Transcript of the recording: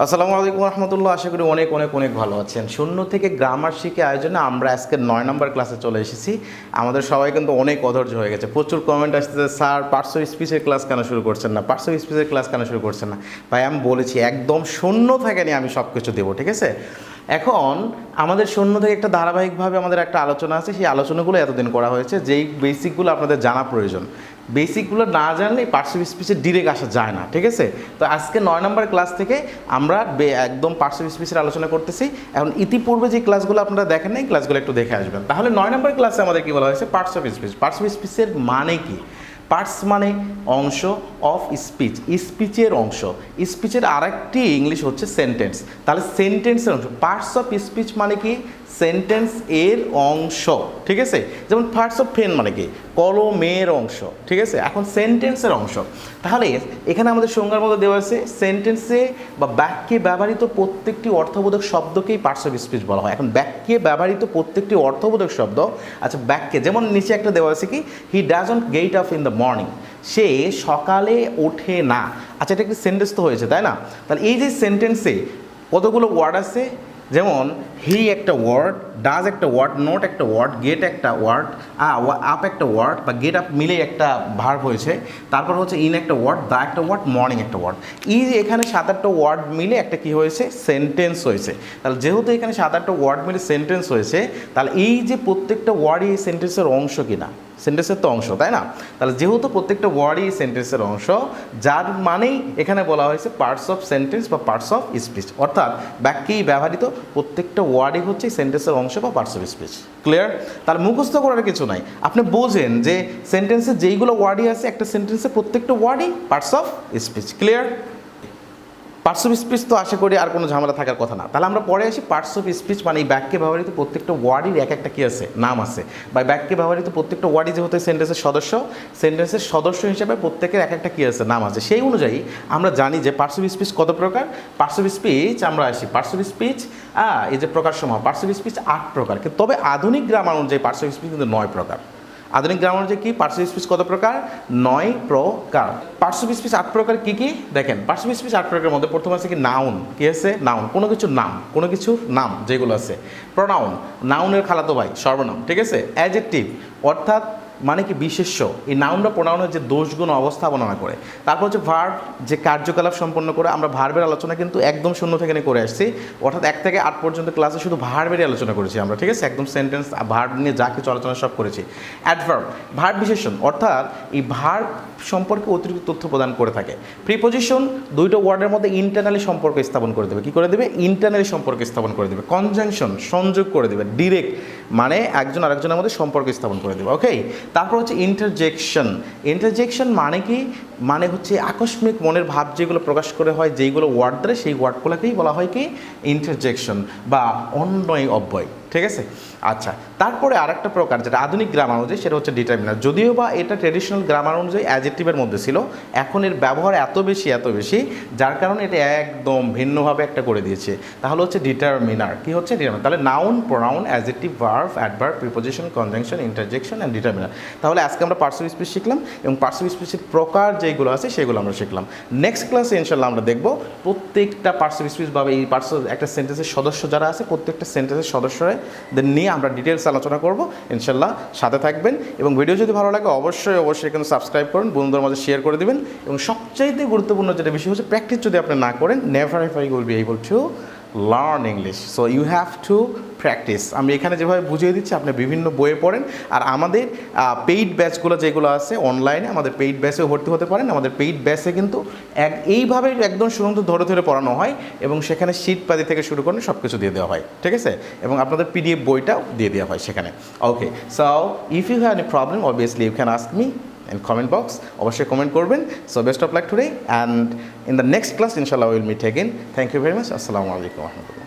আসসালামু আলাইকুম রহমতুল্লাহ। আশা করি অনেক অনেক অনেক ভালো আছেন। শূন্য থেকে গ্রামার শিখে আয়োজনে আমরা আজকে 9 নম্বর ক্লাসে চলে এসেছি। আমাদের সবাই কিন্তু অনেক অধৈর্য হয়ে গেছে, প্রচুর কমেন্ট আসতেছে, স্যার পার্শ্ব স্পিচের ক্লাস কেন শুরু করছেন না, পার্শ্ব স্পিচের ক্লাস কেন শুরু করছেন না। ভাই আমি বলেছি একদম শূন্য থেকে নিয়ে আমি সব কিছু দেবো, ঠিক আছে। এখন আমাদের শূন্য থেকে একটা ধারাবাহিকভাবে আমাদের একটা আলোচনা আছে, সেই আলোচনাগুলো এতদিন করা হয়েছে, যেই বেসিকগুলো আপনাদের জানা প্রয়োজন। বেসিকগুলো না জানলে পার্শ্ব স্পিচে ডিরেক্ট আসা যায় না, ঠিক আছে। তো আজকে 9 নম্বর ক্লাস থেকে আমরা একদম পার্শ্ব স্পিচের আলোচনা করতেছি। এখন ইতিপূর্বে যে ক্লাসগুলো আপনারা দেখেন নাই, ক্লাসগুলো একটু দেখে আসবেন। তাহলে 9 নম্বর ক্লাসে আমাদের কী বলা হয়েছে, parts of speech. Parts of স্পিচের মানে কি? পার্টস মানে অংশ, অফ স্পিচ স্পিচের অংশ। স্পিচের আরেকটি ইংলিশ হচ্ছে সেন্টেন্স। তাহলে সেন্টেন্সের অংশ। পার্টস অফ স্পিচ মানে কি? সেন্টেন্স এর অংশ, ঠিক আছে। যেমন পার্টস অফ পেন মানে কি? কলমের অংশ, ঠিক আছে। এখন সেন্টেন্সের অংশ, তাহলে এখানে আমাদের সংজ্ঞার মধ্যে দেওয়া আছে সেন্টেন্সে বা বাক্যে ব্যবহৃত প্রত্যেকটি অর্থবোধক শব্দকেই পার্টস অফ স্পিচ বলা হয়। এখন বাক্যে ব্যবহৃত প্রত্যেকটি অর্থবোধক শব্দ, আচ্ছা বাক্যে যেমন নিচে একটা দেওয়া আছে কি, he doesn't get up in the morning, সে সকালে ওঠে না। আচ্ছা এটা একটি সেন্টেন্স তো হয়েছে, তাই না? তাহলে এই যে সেন্টেন্সে কতগুলো ওয়ার্ড আছে, যেমন হি একটা ওয়ার্ড, ডাজ একটা ওয়ার্ড, নোট একটা ওয়ার্ড, গেট একটা ওয়ার্ড, আপ একটা ওয়ার্ড বা গেট আপ মিলে একটা ভার্ব হয়েছে, তারপর হচ্ছে ইন একটা ওয়ার্ড, দ্য একটা ওয়ার্ড, মর্নিং একটা ওয়ার্ড। এই যে এখানে 7-8টা ওয়ার্ড মিলে একটা কি হয়েছে, সেন্টেন্স হয়েছে। তাহলে যেহেতু এখানে 7-8টা ওয়ার্ড মিলে সেন্টেন্স হয়েছে, তাহলে এই যে প্রত্যেকটা ওয়ার্ডই এই সেন্টেন্সের অংশ কিনা, সেন্টেন্সের তো অংশ, তাই না? তাহলে যেহেতু প্রত্যেকটা ওয়ার্ডই সেন্টেন্সের অংশ, যার মানেই এখানে বলা হয়েছে পার্টস অফ সেন্টেন্স বা পার্টস অফ স্পিচ, অর্থাৎ বাক্যেই ব্যবহৃত প্রত্যেকটা ওয়ার্ডই হচ্ছে সেন্টেন্সের অংশ বা পার্টস অফ স্পিচ। ক্লিয়ার? তাহলে মুখস্থ করার কিছু নাই, আপনি বোঝেন যে সেন্টেন্সে যেইগুলো ওয়ার্ডই আছে, একটা সেন্টেন্সে প্রত্যেকটা ওয়ার্ডই parts of speech. Clear? Parts of speech তো আশা করি আর কোনো ঝামেলা থাকার কথা না। তাহলে আমরা পরে আসি, পার্টস অফ স্পিচ মানে এই বাক্যে ব্যবহৃত প্রত্যেকটা ওয়ার্ডের এক একটা কী আছে, নাম আছে, বা বাক্যে ব্যবহৃত প্রত্যেকটা ওয়ার্ডই যেহেতু সেন্টেন্সের সদস্য, সেন্টেন্সের সদস্য হিসেবে প্রত্যেকের এক একটা কী আছে, নাম আছে। সেই অনুযায়ী আমরা জানি যে পার্টস অফ স্পিচ কত প্রকার। পার্টস অফ স্পিচ আমরা আসি, পার্টস অফ স্পিচ এই যে প্রকারসমূহ, পার্টস অফ স্পিচ 8 প্রকার, তবে আধুনিক গ্রামার অনুযায়ী পার্টস অফ স্পিচ কিন্তু 9 প্রকার। আধুনিক গ্রামার অনুযায়ী কি পার্টস অফ স্পিচ কত প্রকার? 9 প্রকার। পার্টস অফ স্পিচ 8 প্রকার কি কি দেখেন। পার্টস অফ স্পিচ 8 প্রকারের মধ্যে প্রথম আছে কি নাউন। কি আছে? নাউন, কোনো কিছুর নাম, কোনো কিছুর নাম যেগুলো আছে। প্রোনাউন, নাউনের খালাতো ভাই সর্বনাম, ঠিক আছে। অ্যাডজেক্টিভ অর্থাৎ মানে কি বিশেষ্য, এই নাউন বা প্রোনাউনের যে দোষগুণ অবস্থা বর্ণনা করে। তারপর হচ্ছে ভার্ব, যে কার্যকলাপ সম্পন্ন করে। আমরা ভার্বের আলোচনা কিন্তু একদম শূন্য থেকে নিয়ে করে আসছি, অর্থাৎ 1 থেকে 8 পর্যন্ত ক্লাসে শুধু ভার্বেরই আলোচনা করেছি আমরা, ঠিক আছে। একদম সেন্টেন্স ভার্ব নিয়ে যা কিছু আলোচনা সব করেছি। অ্যাডভার্ব, ভার্ব বিশেষণ, অর্থাৎ এই ভার্ব সম্পর্কে অতিরিক্ত তথ্য প্রদান করে থাকে। প্রিপোজিশন, দুইটা ওয়ার্ডের মধ্যে ইন্টারনালি সম্পর্ক স্থাপন করে দেবে। কী করে দেবে? ইন্টারনালি সম্পর্ক স্থাপন করে দেবে। কনজাংশন, সংযোগ করে দেবে। ডিরেক্ট মানে একজন আরেকজনের মধ্যে সম্পর্ক স্থাপন করে দেবে। ওকে। তারপর হচ্ছে ইন্টারজেকশন। ইন্টারজেকশন মানে কি? মানে হচ্ছে আকস্মিক মনের ভাব যেগুলো প্রকাশ করে হয় যেইগুলো ওয়ার্ড দ্বারা, সেই ওয়ার্ডগুলোকেই বলা হয় কি ইন্টারজেকশন বা অন্বয় অব্যয়, ঠিক আছে। আচ্ছা, তারপরে আরেকটা প্রকার যেটা আধুনিক গ্রামার অনুযায়ী, সেটা হচ্ছে ডিটারমিনার। যদিও বা এটা ট্রেডিশনাল গ্রামার অনুযায়ী অ্যাডজেক্টিভের মধ্যে ছিল, এখন এর ব্যবহার এত বেশি যার কারণে এটা একদম ভিন্নভাবে একটা করে দিয়েছে। তাহলে হচ্ছে ডিটারমিনার। কি হচ্ছে ডিটারমিনার? তাহলে noun, pronoun, adjective, verb, adverb, preposition, conjunction, interjection and determiner. তাহলে আজকে আমরা পার্টস অফ স্পিচ শিখলাম এবং পার্টস অফ স্পিচের প্রকার যেগুলো আছে সেগুলো আমরা শিখলাম। নেক্সট ক্লাসে ইনশাল্লাহ আমরা দেখব প্রত্যেকটা পার্টস অফ স্পিচ বা এই পার্টস একটা সেন্টেন্সের সদস্য যারা আছে, প্রত্যেকটা সেন্টেন্সের সদস্যদের নিয়ে আমরা ডিটেলস আলোচনা করব। ইনশাল্লাহ সাথে থাকবেন এবং ভিডিও যদি ভালো লাগে অবশ্যই কিন্তু সাবস্ক্রাইব করুন, বন্ধুদের মাঝে শেয়ার করে দেবেন। এবং সবচাইতে গুরুত্বপূর্ণ যেটা বিষয় হচ্ছে, প্র্যাকটিস যদি আপনি না করেন, never ever you will be able to learn English. So you have to practise. আমি এখানে যেভাবে বুঝিয়ে দিচ্ছি আপনি বিভিন্ন বইয়ে পড়েন, আর আমাদের পেইড ব্যাচগুলো যেগুলো আছে অনলাইনে, আমাদের পেইড ব্যাচেও ভর্তি হতে পারেন। আমাদের পেইড ব্যাচে কিন্তু এইভাবে একদম শুরু ধরে পড়ানো হয় এবং সেখানে শীটপাতি থেকে শুরু করে সব কিছু দিয়ে দেওয়া হয়, ঠিক আছে। এবং আপনাদের PDF বইটাও দিয়ে দেওয়া হয় সেখানে। Okay, so if you have any problem obviously you can ask me in comment box. অবশ্যই কমেন্ট করবেন। So best of luck today and in the next class inshallah we will meet again. Thank you very much. Assalamu alaikum wa rahmatullah.